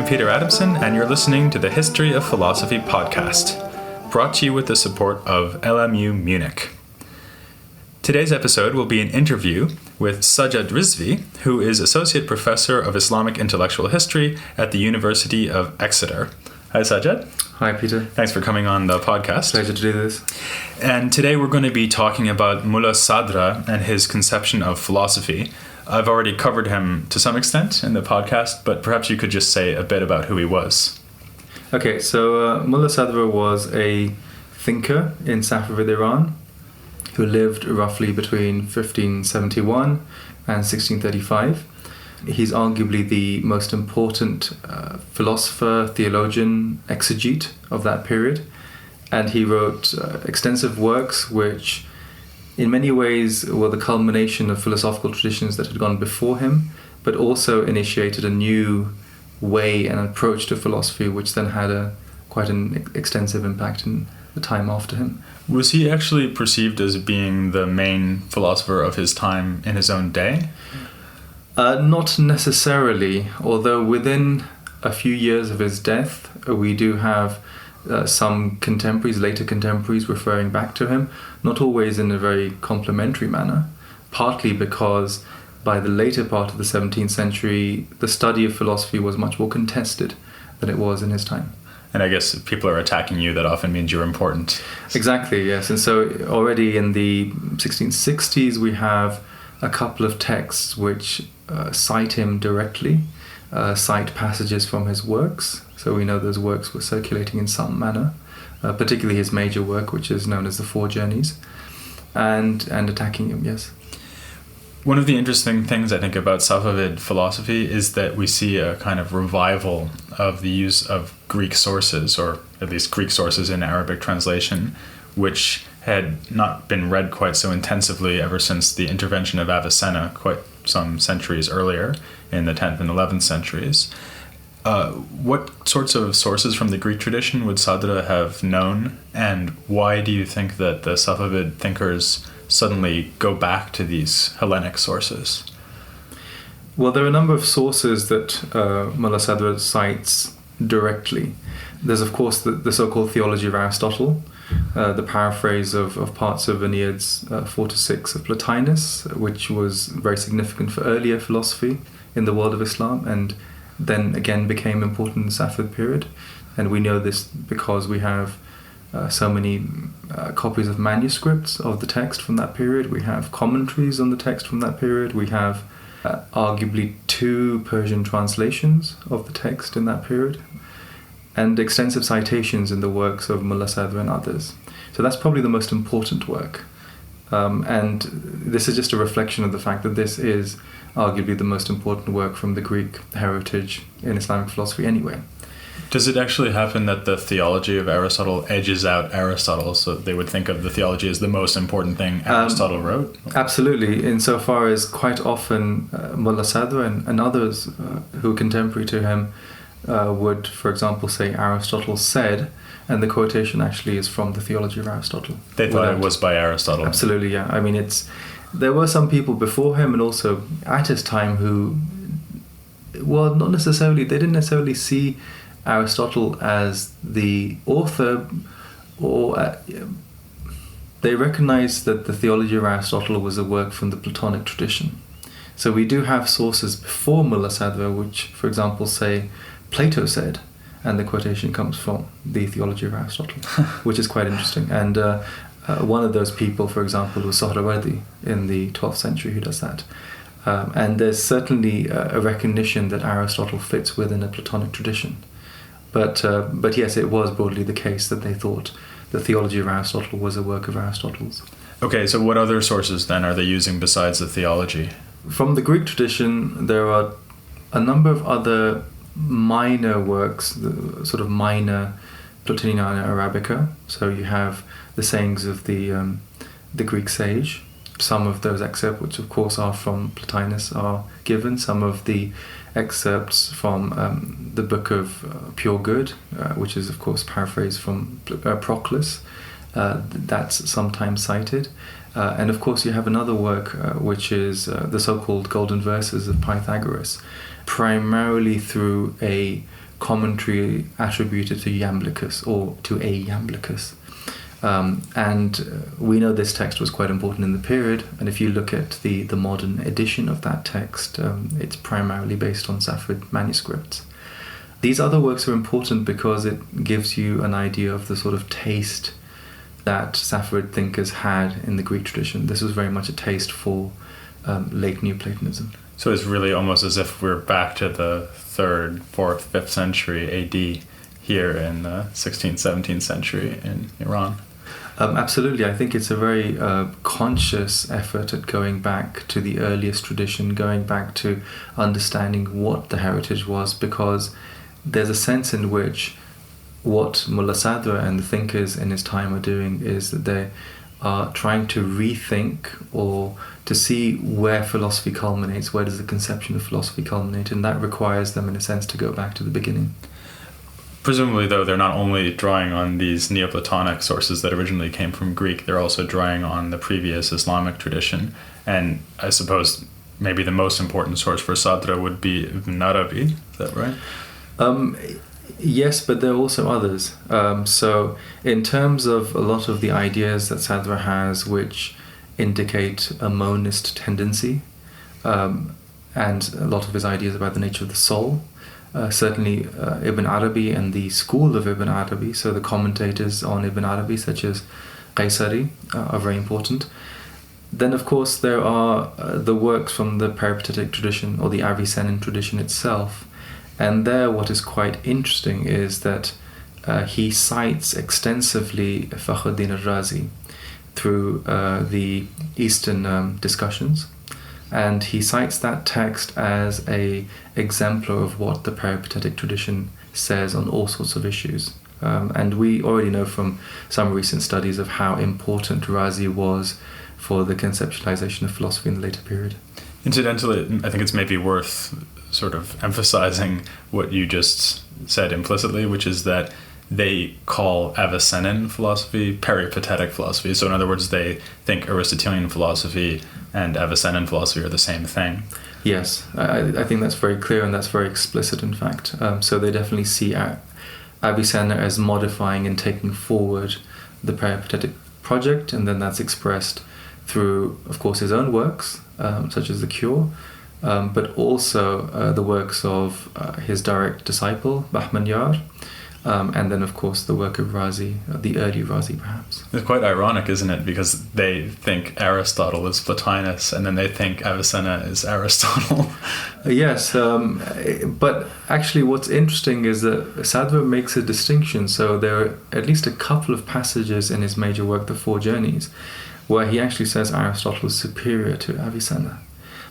I'm Peter Adamson, and you're listening to the History of Philosophy podcast, brought to you with the support of LMU Munich. Today's episode will be an interview with Sajjad Rizvi, who is Associate Professor of Islamic Intellectual History at the University of Exeter. Hi, Sajjad. Hi, Peter. Thanks for coming on the podcast. Pleasure to do this. And today we're going to be talking about Mullā Ṣadrā and his conception of philosophy. I've already covered him to some extent in the podcast, but perhaps you could just say a bit about who he was. Okay, so Mullā Ṣadrā was a thinker in Safavid Iran who lived roughly between 1571 and 1635. He's arguably the most important philosopher, theologian, exegete of that period. And he wrote extensive works which in many ways were the culmination of philosophical traditions that had gone before him, but also initiated a new way and approach to philosophy which then had quite an extensive impact in the time after him. Was he actually perceived as being the main philosopher of his time in his own day? Not necessarily, although within a few years of his death, we do have some contemporaries, later contemporaries, referring back to him, not always in a very complimentary manner, partly because by the later part of the 17th century, the study of philosophy was much more contested than it was in his time. And I guess if people are attacking you, that often means you're important. Exactly, yes. And so already in the 1660s, we have a couple of texts which cite him directly, cite passages from his works. So we know those works were circulating in some manner, particularly his major work, which is known as the Four Journeys, and attacking him, yes. One of the interesting things I think about Safavid philosophy is that we see a kind of revival of the use of Greek sources, or at least Greek sources in Arabic translation, which had not been read quite so intensively ever since the intervention of Avicenna quite some centuries earlier in the 10th and 11th centuries. What sorts of sources from the Greek tradition would Sadra have known, and why do you think that the Safavid thinkers suddenly go back to these Hellenic sources? Well, there are a number of sources that Mullā Ṣadrā cites directly. There's, of course, the so-called theology of Aristotle, the paraphrase of parts of Aeneid's 4-6 of Plotinus, which was very significant for earlier philosophy in the world of Islam, and then again became important in the Safavid period. And we know this because we have so many copies of manuscripts of the text from that period. We have commentaries on the text from that period. We have arguably 2 Persian translations of the text in that period, and extensive citations in the works of Mullā Ṣadrā and others. So that's probably the most important work. And this is just a reflection of the fact that this is arguably the most important work from the Greek heritage in Islamic philosophy anyway. Does it actually happen that the theology of Aristotle edges out Aristotle, so they would think of the theology as the most important thing Aristotle wrote? Absolutely, insofar as quite often Mullā Ṣadrā and others who are contemporary to him would, for example, say Aristotle said, and the quotation actually is from the theology of Aristotle. They thought it was by Aristotle. Absolutely, yeah. I mean, there were some people before him and also at his time who, well, they didn't necessarily see Aristotle as the author, or they recognized that the theology of Aristotle was a work from the Platonic tradition. So we do have sources before Mullā Ṣadrā which, for example, say Plato said, and the quotation comes from the theology of Aristotle, which is quite interesting. And one of those people, for example, was Suhrawardi in the 12th century who does that. And there's certainly a recognition that Aristotle fits within a Platonic tradition. But yes, it was broadly the case that they thought the theology of Aristotle was a work of Aristotle's. Okay, so what other sources then are they using besides the theology? From the Greek tradition, there are a number of other minor works, the sort of minor Platiniana Arabica. So you have the sayings of the Greek sage. Some of those excerpts, which of course are from Plotinus, are given. Some of the excerpts from the Book of Pure Good, which is of course paraphrased from Proclus, that's sometimes cited. And of course you have another work which is the so-called Golden Verses of Pythagoras, primarily through a commentary attributed to Iamblichus or to a Iamblichus. And we know this text was quite important in the period, and if you look at the modern edition of that text, it's primarily based on Safavid manuscripts. These other works are important because it gives you an idea of the sort of taste that Safavid thinkers had in the Greek tradition. This was very much a taste for late Neoplatonism. So it's really almost as if we're back to the 3rd, 4th, 5th century AD here in the 16th, 17th century in Iran. Absolutely. I think it's a very conscious effort at going back to the earliest tradition, going back to understanding what the heritage was, because there's a sense in which what Mullā Ṣadrā and the thinkers in his time are doing is that they are trying to rethink or to see where philosophy culminates, where does the conception of philosophy culminate, and that requires them in a sense to go back to the beginning. Presumably, though, they're not only drawing on these Neoplatonic sources that originally came from Greek, they're also drawing on the previous Islamic tradition. And I suppose maybe the most important source for Sadra would be Ibn Arabi. Is that right? Yes, but there are also others. So in terms of a lot of the ideas that Sadra has, which indicate a monist tendency, and a lot of his ideas about the nature of the soul, certainly Ibn Arabi and the school of Ibn Arabi, so the commentators on Ibn Arabi such as Qaysari are very important. Then of course there are the works from the peripatetic tradition or the Avicennan tradition itself, and there what is quite interesting is that he cites extensively Fakhruddin al-Razi through the Eastern discussions. And he cites that text as a exemplar of what the peripatetic tradition says on all sorts of issues. And we already know from some recent studies of how important Razi was for the conceptualization of philosophy in the later period. Incidentally, I think it's maybe worth sort of emphasizing what you just said implicitly, which is that they call Avicennan philosophy peripatetic philosophy. So in other words, they think Aristotelian philosophy and Avicennan philosophy are the same thing. Yes, I think that's very clear and that's very explicit, in fact. So they definitely see Avicenna as modifying and taking forward the peripatetic project, and then that's expressed through, of course, his own works, such as The Cure, but also the works of his direct disciple, Bahman Yar, and then, of course, the work of Razi, the early Razi, perhaps. It's quite ironic, isn't it? Because they think Aristotle is Plotinus, and then they think Avicenna is Aristotle. Yes, but actually what's interesting is that Sadra makes a distinction. So there are at least a couple of passages in his major work, The Four Journeys, where he actually says Aristotle is superior to Avicenna,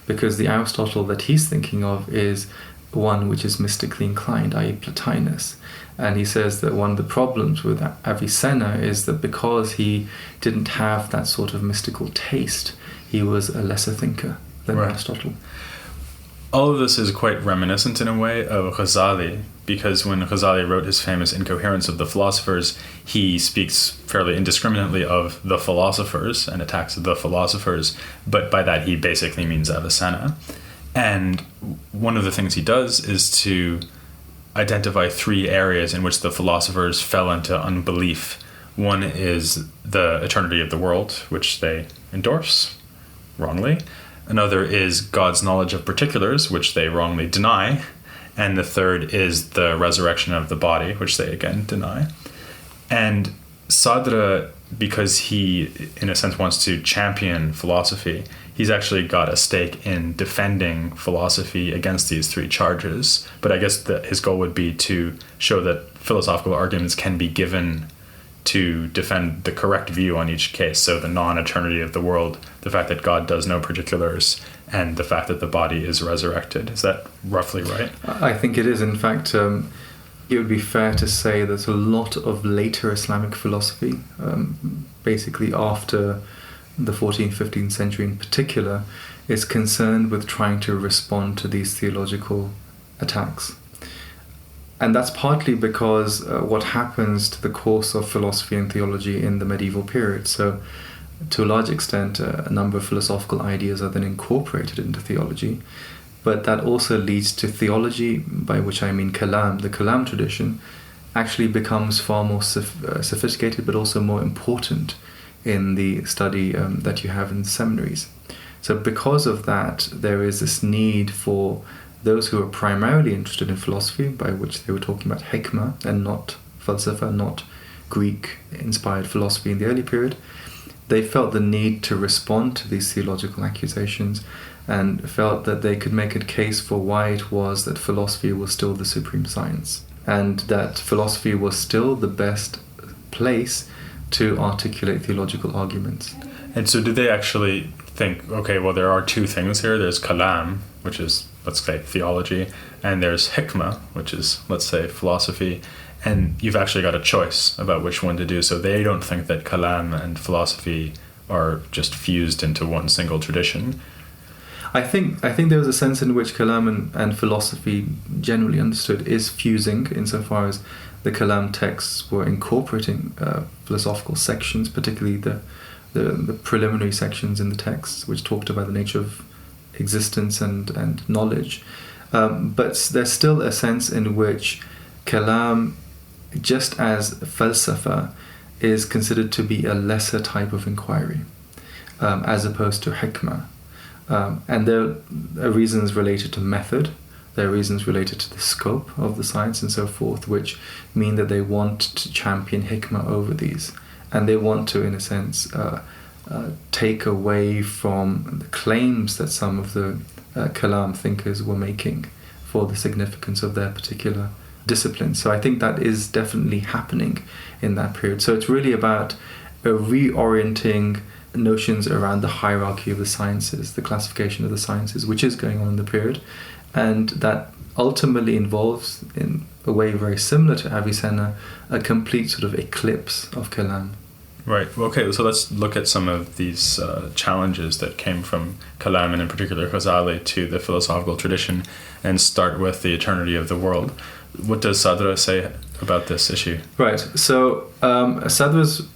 because the Aristotle that he's thinking of is one which is mystically inclined, i.e. Plotinus. And he says that one of the problems with Avicenna is that because he didn't have that sort of mystical taste, he was a lesser thinker than Aristotle. All of this is quite reminiscent in a way of Ghazali, because when Ghazali wrote his famous Incoherence of the Philosophers, he speaks fairly indiscriminately of the philosophers and attacks the philosophers, but by that he basically means Avicenna. And one of the things he does is to identify three areas in which the philosophers fell into unbelief. One is the eternity of the world, which they endorse wrongly. Another is God's knowledge of particulars, which they wrongly deny. And the third is the resurrection of the body, which they again deny. And Sadra, because he, in a sense, wants to champion philosophy, he's actually got a stake in defending philosophy against these three charges. But I guess that his goal would be to show that philosophical arguments can be given to defend the correct view on each case. So the non-eternity of the world, the fact that God does no particulars, and the fact that the body is resurrected. Is that roughly right? I think it is. In fact, it would be fair to say that a lot of later Islamic philosophy, basically after the 14th, 15th century in particular, is concerned with trying to respond to these theological attacks. And that's partly because what happens to the course of philosophy and theology in the medieval period. So to a large extent, a number of philosophical ideas are then incorporated into theology. but that also leads to theology, by which I mean kalam. The kalam tradition actually becomes far more sophisticated, but also more important in the study that you have in the seminaries. So because of that, there is this need for those who are primarily interested in philosophy, by which they were talking about hikmah and not falsafa, not Greek-inspired philosophy in the early period. They felt the need to respond to these theological accusations and felt that they could make a case for why it was that philosophy was still the supreme science, and that philosophy was still the best place to articulate theological arguments. And so did they actually think, okay, well, there are two things here. There's kalam, which is, let's say, theology, and there's hikmah, which is, let's say, philosophy, and you've actually got a choice about which one to do. So they don't think that kalam and philosophy are just fused into one single tradition. I think there was a sense in which kalam and philosophy, generally understood, is fusing, insofar as the kalam texts were incorporating philosophical sections, particularly the preliminary sections in the texts, which talked about the nature of existence and knowledge. But there's still a sense in which kalam, just as falsafa, is considered to be a lesser type of inquiry, as opposed to hikmah. And there are reasons related to method, there are reasons related to the scope of the science and so forth, which mean that they want to champion hikmah over these. And they want to, in a sense, take away from the claims that some of the kalam thinkers were making for the significance of their particular discipline. So I think that is definitely happening in that period. So it's really about reorienting notions around the hierarchy of the sciences, the classification of the sciences, which is going on in the period, and that ultimately involves, in a way very similar to Avicenna, a complete sort of eclipse of kalam. Right. Okay, so let's look at some of these challenges that came from kalam, and in particular Ghazali, to the philosophical tradition, and start with the eternity of the world. What does Sadra say about this issue? Right. So Sadra's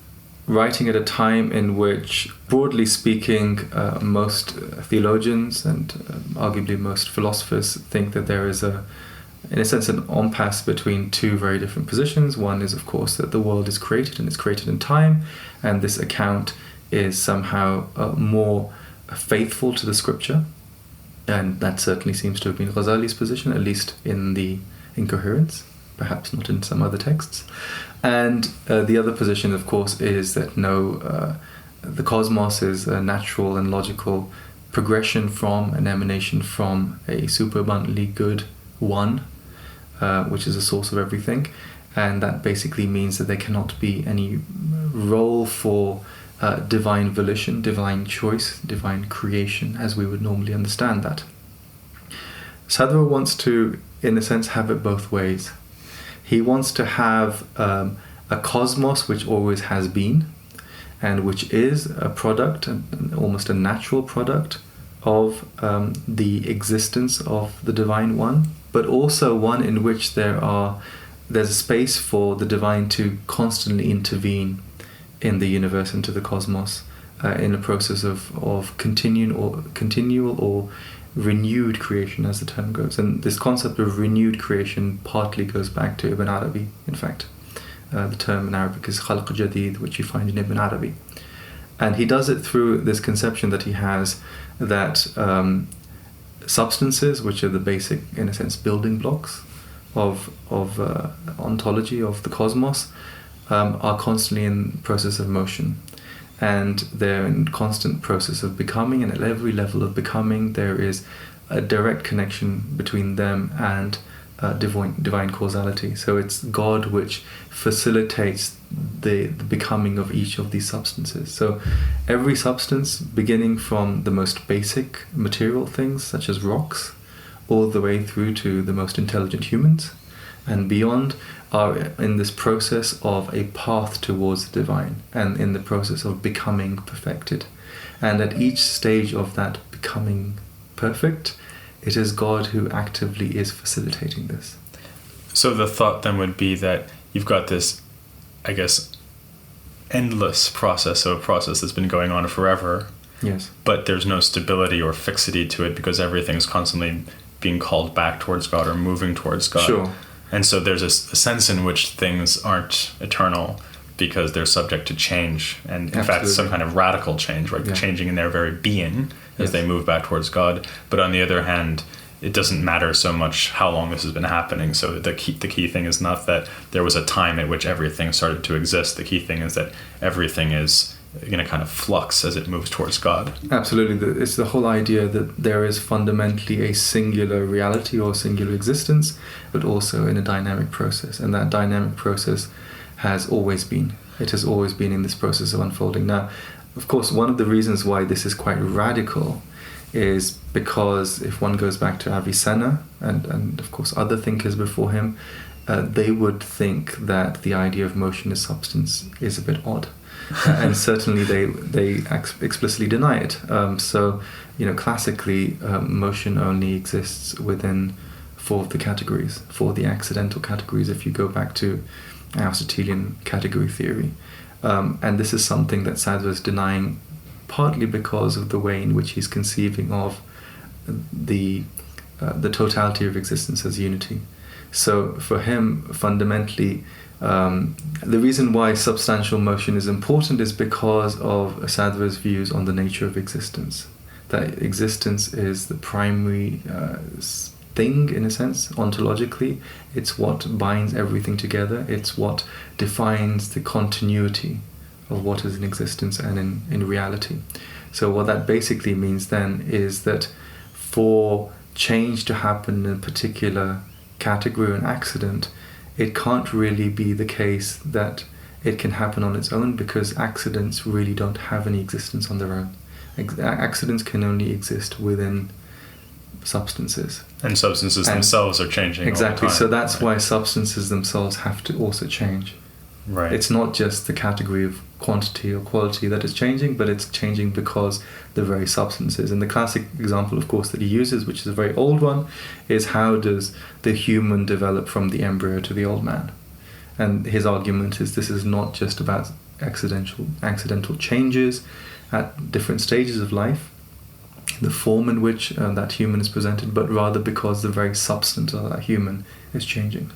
writing at a time in which, broadly speaking, most theologians and arguably most philosophers think that there is in a sense, an impasse between two very different positions. One is, of course, that the world is created and it's created in time, and this account is somehow more faithful to the scripture, and that certainly seems to have been Ghazali's position, at least in the Incoherence, perhaps not in some other texts. And the other position, of course, is that the cosmos is a natural and logical progression from, an emanation from, a superabundantly good one, which is a source of everything, and that basically means that there cannot be any role for divine volition, divine choice, divine creation, as we would normally understand that. Sadra wants to, in a sense, have it both ways. He wants to have a cosmos which always has been, and which is a product, almost a natural product, of the existence of the Divine One, but also one in which there's a space for the divine to constantly intervene in the universe, into the cosmos, in a process of continual or renewed creation, as the term goes. And this concept of renewed creation partly goes back to Ibn Arabi, in fact. The term in Arabic is khalq jadid, which you find in Ibn Arabi. And he does it through this conception that he has that substances, which are the basic, in a sense, building blocks of ontology of the cosmos, are constantly in process of motion, and they're in constant process of becoming, and at every level of becoming there is a direct connection between them and divine causality. So it's God which facilitates the becoming of each of these substances. So every substance, beginning from the most basic material things such as rocks, all the way through to the most intelligent humans and beyond, are in this process of a path towards the divine, and in the process of becoming perfected. And at each stage of that becoming perfect, it is God who actively is facilitating this. So the thought then would be that you've got this, I guess, endless process, so a process that's been going on forever, Yes. But there's no stability or fixity to it because everything's constantly being called back towards God or moving towards God. Sure. And so there's a sense in which things aren't eternal because they're subject to change. And in fact, some kind of radical change, right? Changing in their very being as they move back towards God. But on the other hand, it doesn't matter so much how long this has been happening. So the key thing is not that there was a time at which everything started to exist. The key thing is that everything is in a kind of flux as it moves towards God. Absolutely. It's the whole idea that there is fundamentally a singular reality or singular existence, but also in a dynamic process. And that dynamic process has always been. It has always been in this process of unfolding. Now, of course, one of the reasons why this is quite radical is because if one goes back to Avicenna and of course other thinkers before him, they would think that the idea of motion as substance is a bit odd. And certainly they explicitly deny it. So, classically, motion only exists within four of the categories, four of the accidental categories, if you go back to Aristotelian category theory. And this is something that Sadra is denying partly because of the way in which he's conceiving of the totality of existence as unity. So for him, fundamentally, the reason why substantial motion is important is because of Sadra's views on the nature of existence. That existence is the primary thing, in a sense, ontologically. It's what binds everything together. It's what defines the continuity of what is in existence and in reality. So what that basically means then is that for change to happen in a particular category or an accident, it can't really be the case that it can happen on its own, because accidents really don't have any existence on their own. Accidents can only exist within substances. And substances themselves are changing exactly all the time. So that's why substances themselves have to also change. Right. It's not just the category of quantity or quality that is changing, but it's changing because the very substances. And the classic example, of course, that he uses, which is a very old one, is how does the human develop from the embryo to the old man? And his argument is this is not just about accidental changes at different stages of life, the form in which that human is presented, but rather because the very substance of that human is changing.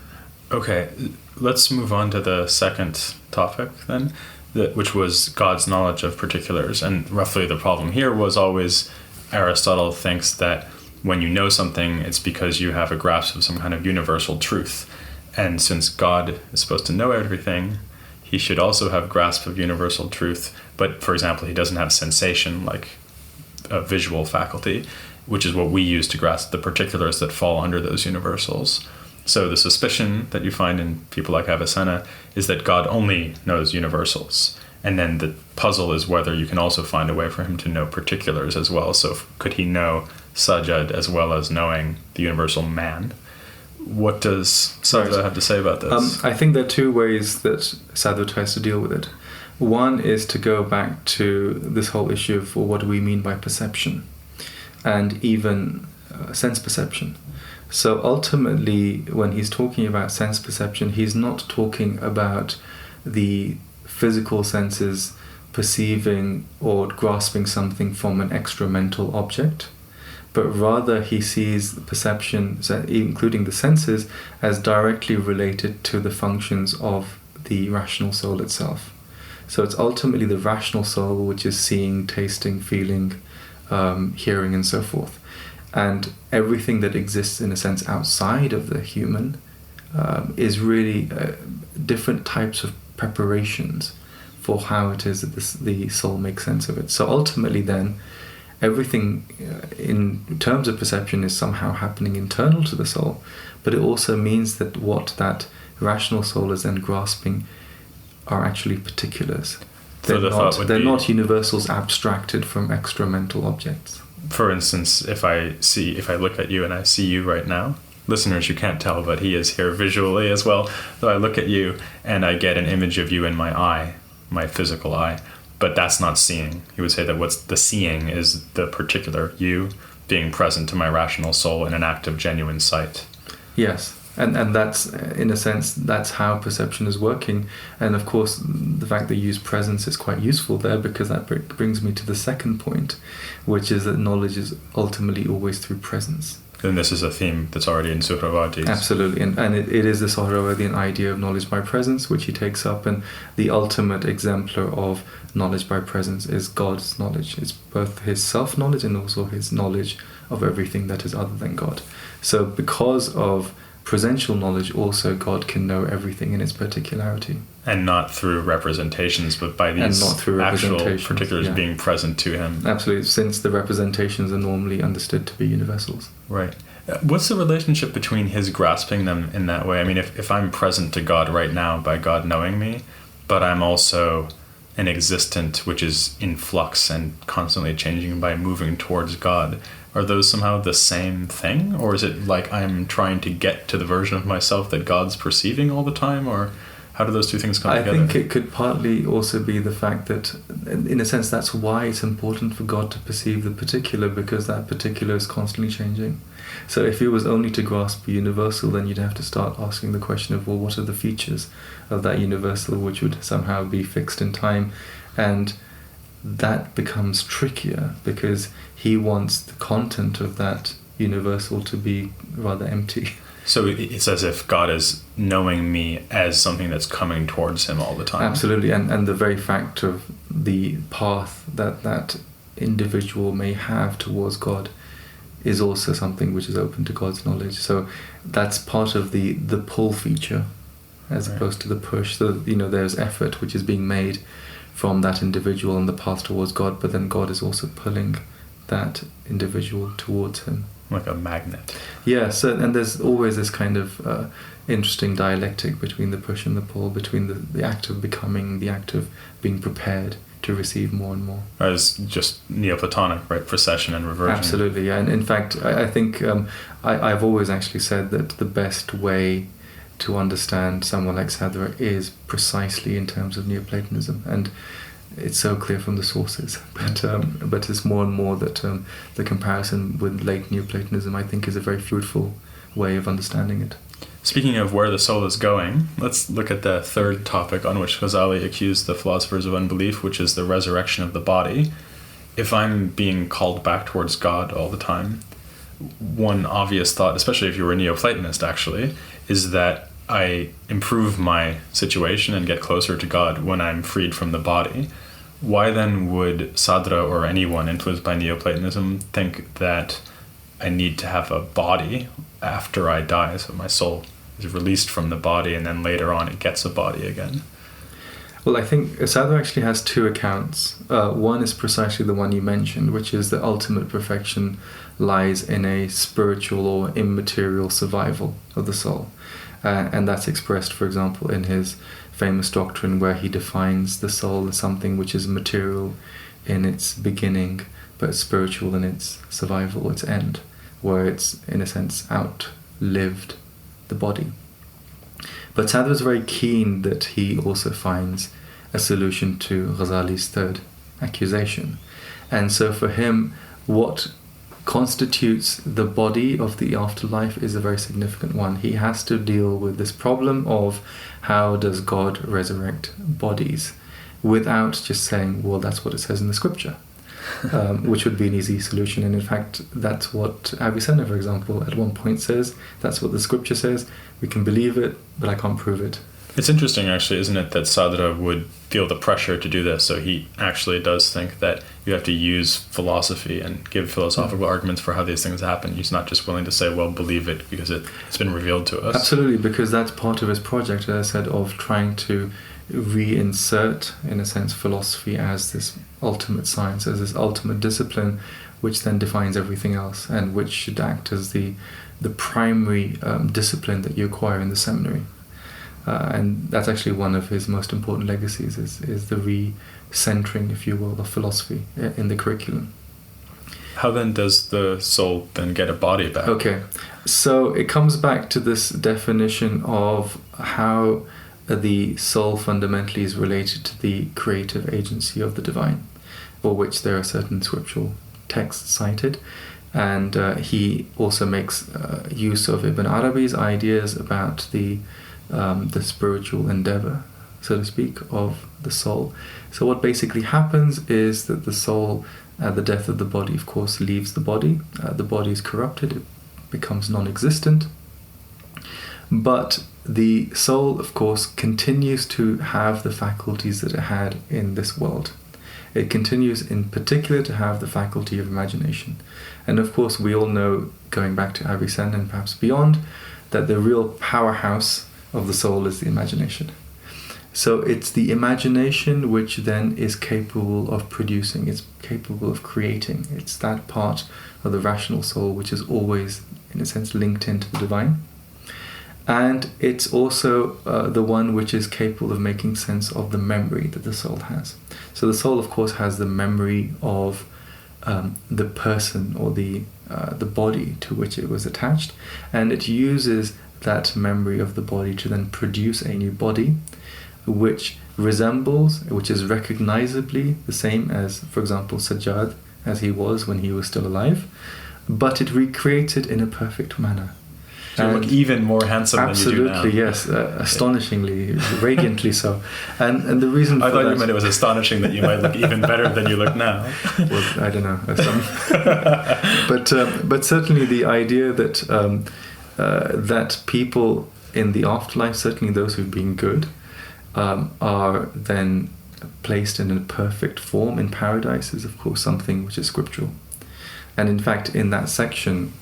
Okay, let's move on to the second topic then, which was God's knowledge of particulars. And roughly the problem here was always Aristotle thinks that when you know something, it's because you have a grasp of some kind of universal truth. And since God is supposed to know everything, he should also have grasp of universal truth. But, for example, he doesn't have sensation, like a visual faculty, which is what we use to grasp the particulars that fall under those universals. So the suspicion that you find in people like Avicenna is that God only knows universals. And then the puzzle is whether you can also find a way for him to know particulars as well. So could he know Sajjad as well as knowing the universal man? What does Sadra have to say about this? I think there are two ways that Sadra tries to deal with it. One is to go back to this whole issue of what do we mean by perception, and even sense perception. So ultimately, when he's talking about sense perception, he's not talking about the physical senses perceiving or grasping something from an extra-mental object, but rather he sees perception, including the senses, as directly related to the functions of the rational soul itself. So it's ultimately the rational soul which is seeing, tasting, feeling, hearing, and so forth. And everything that exists, in a sense, outside of the human is really different types of preparations for how it is that the soul makes sense of it. So ultimately then, everything in terms of perception is somehow happening internal to the soul, but it also means that what that rational soul is then grasping are actually particulars. They're not universals abstracted from extra-mental objects. For instance, if I look at you and I see you right now, listeners, you can't tell, but he is here visually as well. So I look at you and I get an image of you in my eye, my physical eye, but that's not seeing. He would say that what's the seeing is the particular you being present to my rational soul in an act of genuine sight. Yes. And that's, in a sense, that's how perception is working. And of course, the fact that you use presence is quite useful there, because that brings me to the second point, which is that knowledge is ultimately always through presence. And this is a theme that's already in Suhrawadi. Absolutely, and it is the Suhrawadian idea of knowledge by presence, which he takes up, and the ultimate exemplar of knowledge by presence is God's knowledge. It's both his self-knowledge and also his knowledge of everything that is other than God. So because of presential knowledge, also God can know everything in its particularity. And not through representations, but by these actual particulars being present to him. Absolutely, since the representations are normally understood to be universals. Right. What's the relationship between his grasping them in that way? I mean, if I'm present to God right now by God knowing me, but I'm also an existent which is in flux and constantly changing by moving towards God, are those somehow the same thing? Or is it like I'm trying to get to the version of myself that God's perceiving all the time? Or how do those two things come together? I think it could partly also be the fact that, in a sense, that's why it's important for God to perceive the particular, because that particular is constantly changing. So if he was only to grasp the universal, then you'd have to start asking the question of, well, what are the features of that universal which would somehow be fixed in time? And that becomes trickier, because he wants the content of that universal to be rather empty. So it's as if God is knowing me as something that's coming towards him all the time. Absolutely, and the very fact of the path that individual may have towards God is also something which is open to God's knowledge. So that's part of the pull feature, as opposed to the push. So, there's effort which is being made from that individual on the path towards God, but then God is also pulling that individual towards him. Like a magnet. Yeah, so, and there's always this kind of interesting dialectic between the push and the pull, between the act of becoming, the act of being prepared to receive more and more. As just Neoplatonic, right? Procession and reversion. Absolutely, yeah. And in fact, I think I've always actually said that the best way to understand someone like Sadra is precisely in terms of Neoplatonism, and it's so clear from the sources. But it's more and more that the comparison with late Neoplatonism, I think, is a very fruitful way of understanding it. Speaking of where the soul is going, let's look at the third topic on which Ghazali accused the philosophers of unbelief, which is the resurrection of the body. If I'm being called back towards God all the time, one obvious thought, especially if you were a Neoplatonist actually, is that I improve my situation and get closer to God when I'm freed from the body. Why then would Sadra or anyone influenced by Neoplatonism think that I need to have a body after I die, so my soul is released from the body and then later on it gets a body again? Well, I think Sadra actually has two accounts. One is precisely the one you mentioned, which is that ultimate perfection lies in a spiritual or immaterial survival of the soul. And that's expressed, for example, in his famous doctrine where he defines the soul as something which is material in its beginning, but spiritual in its survival, its end, where it's, in a sense, outlived the body. But Sadra is very keen that he also finds a solution to Ghazali's third accusation. And so for him, what constitutes the body of the afterlife is a very significant one. He has to deal with this problem of how does God resurrect bodies without just saying, well, that's what it says in the scripture, which would be an easy solution. And in fact, that's what Avicenna, for example, at one point says. That's what the scripture says. We can believe it, but I can't prove it. It's interesting, actually, isn't it, that Sadra would feel the pressure to do this. So he actually does think that you have to use philosophy and give philosophical arguments for how these things happen. He's not just willing to say, well, believe it because it's been revealed to us. Absolutely, because that's part of his project, as I said, of trying to reinsert, in a sense, philosophy as this ultimate science, as this ultimate discipline, which then defines everything else and which should act as the primary discipline that you acquire in the seminary. And that's actually one of his most important legacies, is the re-centering, if you will, of philosophy in the curriculum. How then does the soul then get a body back? Okay, so it comes back to this definition of how the soul fundamentally is related to the creative agency of the divine, for which there are certain scriptural texts cited. And he also makes use of Ibn Arabi's ideas about the spiritual endeavor, so to speak, of the soul. So what basically happens is that the soul, at the death of the body, of course, leaves the body. The body is corrupted, it becomes non-existent. But the soul, of course, continues to have the faculties that it had in this world. It continues in particular to have the faculty of imagination. And of course, we all know, going back to Avicenna and perhaps beyond, that the real powerhouse of the soul is the imagination. So it's the imagination which then is capable of producing, it's capable of creating. It's that part of the rational soul which is always, in a sense, linked into the divine. And it's also the one which is capable of making sense of the memory that the soul has. So the soul, of course, has the memory of the person or the body to which it was attached, and it uses that memory of the body to then produce a new body which resembles, which is recognizably the same as, for example, Sajjad, as he was when he was still alive, but it recreates it in a perfect manner. So you look even more handsome than you do now. Absolutely, yes, astonishingly, radiantly so. And the reason for I thought that, you meant it was astonishing that you might look even better than you look now. Well, I don't know. But certainly the idea that that people in the afterlife, certainly those who've been good, are then placed in a perfect form in paradise is, of course, something which is scriptural. And in fact, in that section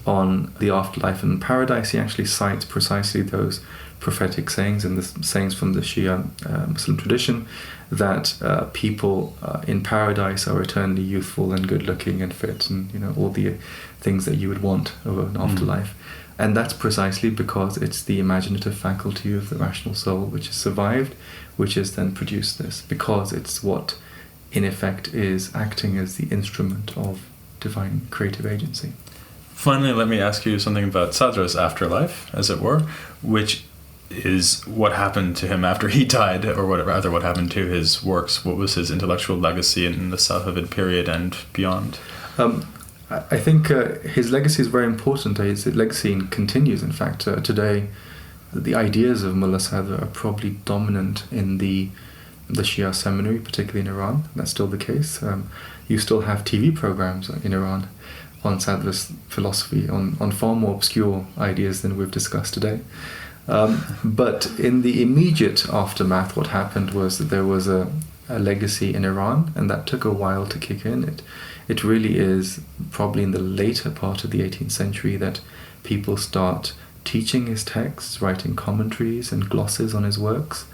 on the afterlife and paradise, he actually cites precisely those prophetic sayings and the sayings from the Shia Muslim tradition that people in paradise are eternally youthful and good-looking and fit, and all the things that you would want of an afterlife. And that's precisely because it's the imaginative faculty of the rational soul which has survived, which has then produced this, because it's what, in effect, is acting as the instrument of divine creative agency. Finally, let me ask you something about Sadra's afterlife, as it were, which is what happened to him after he died, or rather what happened to his works. What was his intellectual legacy in the Safavid period and beyond? I think his legacy is very important. His legacy continues. In fact, today, the ideas of Mullā Ṣadrā are probably dominant in the Shia seminary, particularly in Iran. That's still the case. You still have TV programs in Iran on Sadra's philosophy, on far more obscure ideas than we've discussed today. But in the immediate aftermath, what happened was that there was a legacy in Iran, and that took a while to kick in. It really is probably in the later part of the 18th century that people start teaching his texts, writing commentaries and glosses on his works,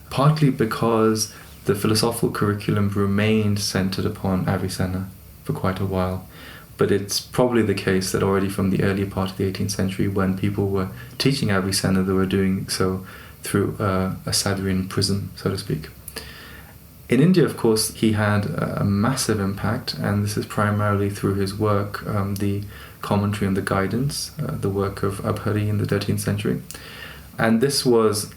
partly because the philosophical curriculum remained centered upon Avicenna for quite a while. But it's probably the case that already from the earlier part of the 18th century, when people were teaching Avicenna, they were doing so through a Sadrian prism, so to speak. In India, of course, he had a massive impact, and this is primarily through his work, the commentary on the guidance, the work of Abhari in the 13th century. And this was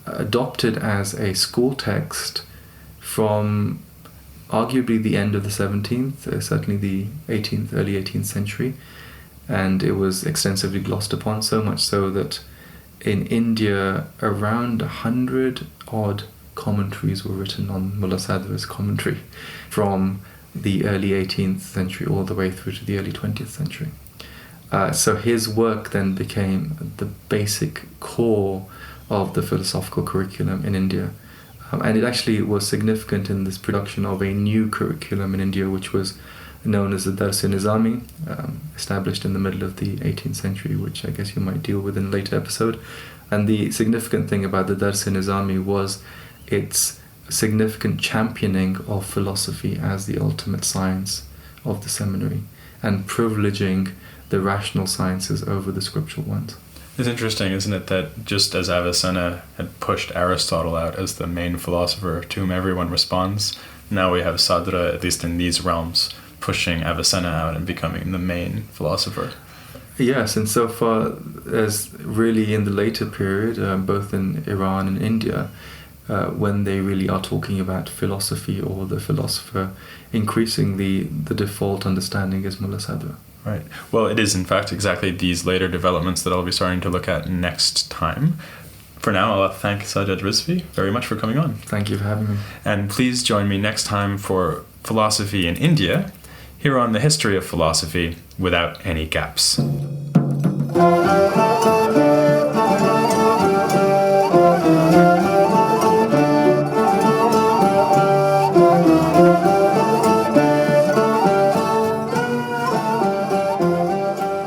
adopted as a school text from arguably the end of the 17th, certainly the 18th, early 18th century, and it was extensively glossed upon, so much so that in India around 100 odd commentaries were written on Mullā Ṣadrā's commentary from the early 18th century all the way through to the early 20th century. So his work then became the basic core of the philosophical curriculum in India. And it actually was significant in this production of a new curriculum in India, which was known as the Dars-e-Nizami, established in the middle of the 18th century, which I guess you might deal with in a later episode. And the significant thing about the Dars-e-Nizami was its significant championing of philosophy as the ultimate science of the seminary, and privileging the rational sciences over the scriptural ones. It's interesting, isn't it, that just as Avicenna had pushed Aristotle out as the main philosopher to whom everyone responds, now we have Sadra, at least in these realms, pushing Avicenna out and becoming the main philosopher. Yes, and so far as really in the later period, both in Iran and India, when they really are talking about philosophy or the philosopher. Increasingly, the default understanding is Mullā Ṣadrā. Right. Well, it is in fact exactly these later developments that I'll be starting to look at next time. For now, I'll thank Sajjad Rizvi very much for coming on. Thank you for having me. And please join me next time for Philosophy in India, here on the History of Philosophy Without Any Gaps.